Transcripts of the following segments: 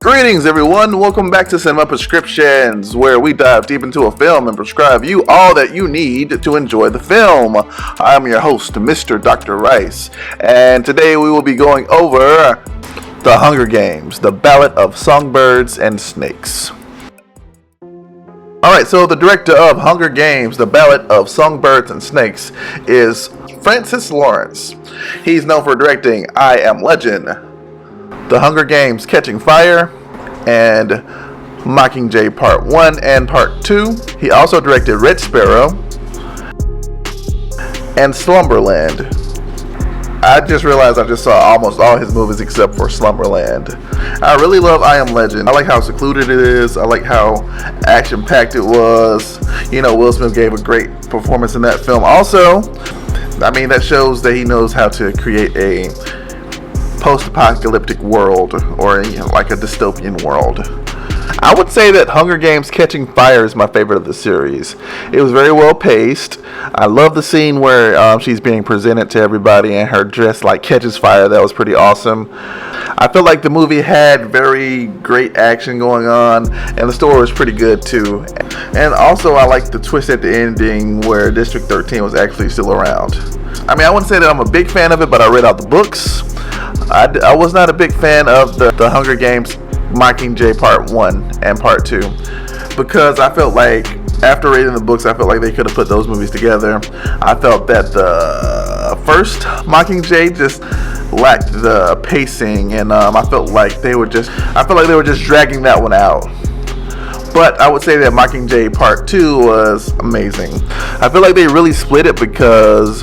Greetings everyone, welcome back to Cinema Prescriptions, where we dive deep into a film and prescribe you all that you need to enjoy the film. I'm your host, Mr. Dr. Rice, and today we will be going over The Hunger Games, The Ballad of Songbirds and Snakes. Alright, so the director of Hunger Games, The Ballad of Songbirds and Snakes is Francis Lawrence. He's known for directing I Am Legend, The Hunger Games Catching Fire, and Mockingjay Part 1 and Part 2. He also directed Red Sparrow and Slumberland. I just realized I just saw almost all his movies except for Slumberland. I really love I Am Legend. I like how secluded it is. I like how action-packed it was. You know, Will Smith gave a great performance in that film. Also, I mean, that shows that he knows how to create a post-apocalyptic world, or like a dystopian world. I would say that Hunger Games Catching Fire is my favorite of the series. It was very well paced. I love the scene where she's being presented to everybody and her dress like catches fire. That was pretty awesome. I feel like the movie had very great action going on, and the story was pretty good too. And also I like the twist at the ending where District 13 was actually still around. I mean, I wouldn't say that I'm a big fan of it, but I read out the books. I was not a big fan of the Hunger Games Mockingjay Part 1 and Part 2 because I felt like after reading the books, I felt like they could have put those movies together. I felt that the first Mockingjay just lacked the pacing, and I felt like they were just dragging that one out. But I would say that Mockingjay Part 2 was amazing. I feel like they really split it because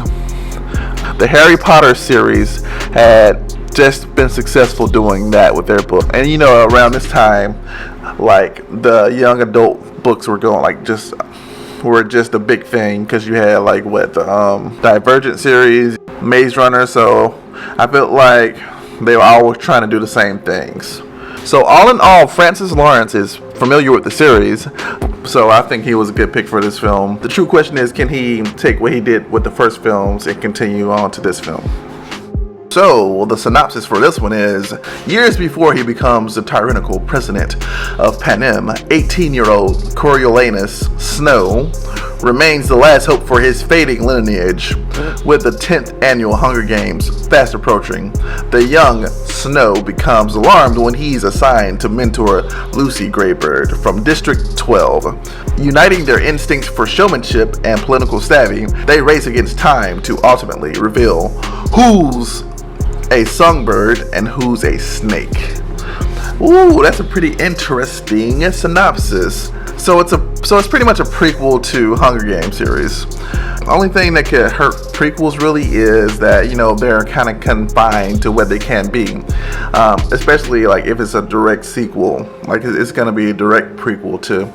the Harry Potter series had just been successful doing that with their book, and you know, around this time, like the young adult books were going were just a big thing because you had like the Divergent series, Maze Runner. So I felt like they were always trying to do the same things. So all in all, Francis Lawrence is familiar with the series, so I think he was a good pick for this film. The true question is, can he take what he did with the first films and continue on to this film? So, the synopsis for this one is, years before he becomes the tyrannical president of Panem, 18-year-old Coriolanus Snow remains the last hope for his fading lineage. With the 10th annual Hunger Games fast approaching, the young Snow becomes alarmed when he's assigned to mentor Lucy Greybird from District 12. Uniting their instincts for showmanship and political savvy, they race against time to ultimately reveal who's a songbird and who's a snake. Ooh, that's a pretty interesting synopsis. So it's pretty much a prequel to Hunger Games series. The only thing that could hurt prequels really is that, you know, they're kind of confined to what they can be. Especially like if it's a direct sequel, like it's going to be a direct prequel to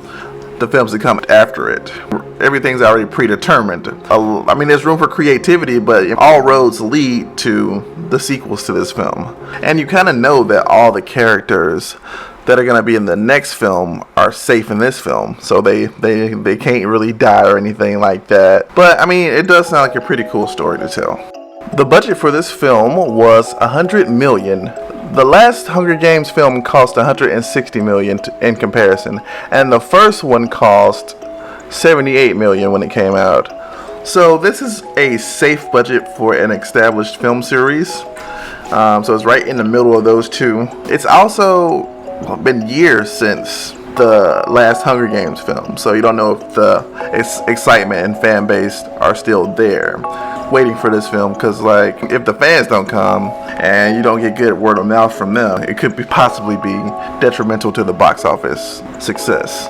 the films that come after it. Everything's already predetermined. I mean, there's room for creativity, but all roads lead to the sequels to this film. And you kind of know that all the characters that are going to be in the next film are safe in this film, so they can't really die or anything like that. But I mean, it does sound like a pretty cool story to tell. The budget for this film was $100 million. The last Hunger Games film cost $160 million in comparison, and the first one cost $78 million when it came out. So this is a safe budget for an established film series. So it's right in the middle of those two. It's also been years since the last Hunger Games film, so you don't know if the excitement and fan base are still there waiting for this film, because like if the fans don't come and you don't get good word of mouth from them, it could possibly be detrimental to the box office success.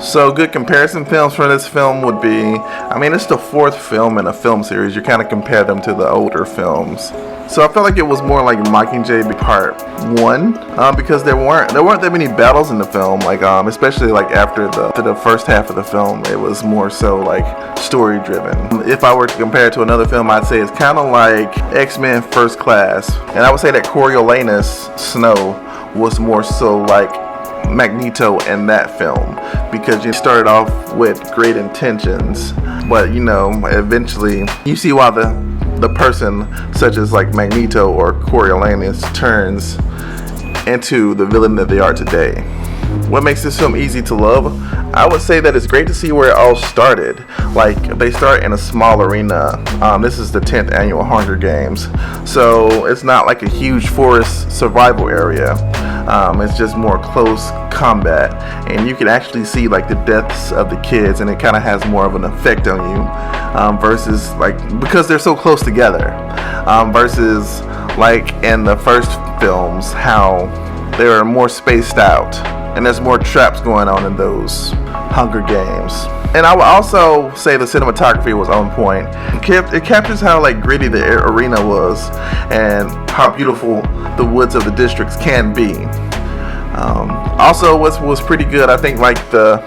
So good comparison films for this film would be, I mean, it's the fourth film in a film series. You kind of compare them to the older films. So I felt like it was more like Mockingjay Part 1, because there weren't that many battles in the film, like especially like after the first half of the film. It was more so like story driven. If I were to compare it to another film, I'd say it's kind of like X-Men First Class, and I would say that Coriolanus Snow was more so like Magneto in that film, because you started off with great intentions, but you know, eventually you see why the person such as like Magneto or Coriolanus turns into the villain that they are today. What makes this film easy to love? I would say that it's great to see where it all started. Like, they start in a small arena. This is the 10th annual Hunger Games, so it's not like a huge forest survival area. It's just more close combat, and you can actually see like the deaths of the kids, and it kind of has more of an effect on you, versus like, because they're so close together, versus like in the first films how they are more spaced out, and there's more traps going on in those Hunger Games. And I would also say the cinematography was on point. It captures how like gritty the arena was, and how beautiful the woods of the districts can be. Also, what was pretty good, I think like the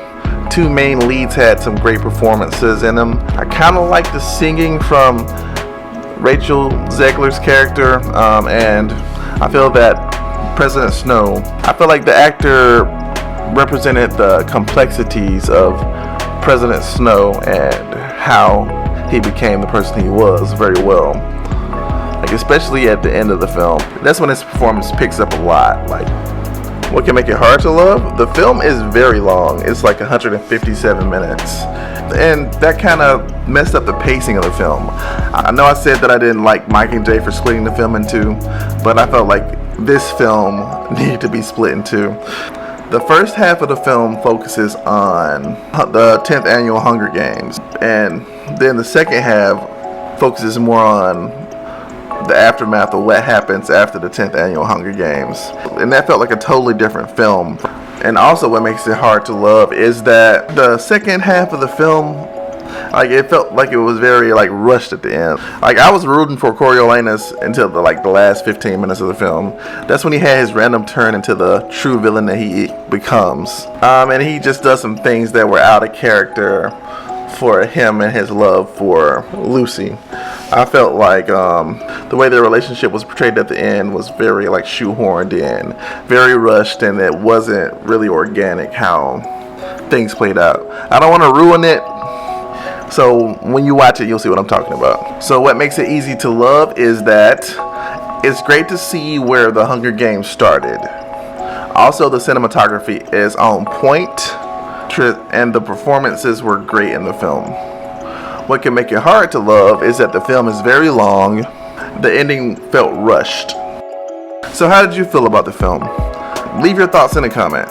two main leads had some great performances in them. I kind of like the singing from Rachel Zegler's character, and I feel that President Snow, I feel like the actor represented the complexities of President Snow and how he became the person he was very well. Like, especially at the end of the film, that's when his performance picks up a lot. Like, what can make it hard to love? The film is very long. It's like 157 minutes. And that kind of messed up the pacing of the film. I know I said that I didn't like Mockingjay for splitting the film in two, but I felt like this film needed to be split in two. The first half of the film focuses on the 10th annual Hunger Games, and then the second half focuses more on the aftermath of what happens after the 10th annual Hunger Games. And that felt like a totally different film. And also what makes it hard to love is that the second half of the film, like, it felt like it was very like rushed at the end. Like, I was rooting for Coriolanus until the last 15 minutes of the film. That's when he had his random turn into the true villain that he becomes. And he just does some things that were out of character for him and his love for Lucy. I felt like the way their relationship was portrayed at the end was very like shoehorned in, very rushed, and it wasn't really organic how things played out. I don't want to ruin it, so when you watch it, you'll see what I'm talking about. So what makes it easy to love is that it's great to see where the Hunger Games started. Also, the cinematography is on point, and the performances were great in the film. What can make it hard to love is that the film is very long. The ending felt rushed. So how did you feel about the film? Leave your thoughts in a comment.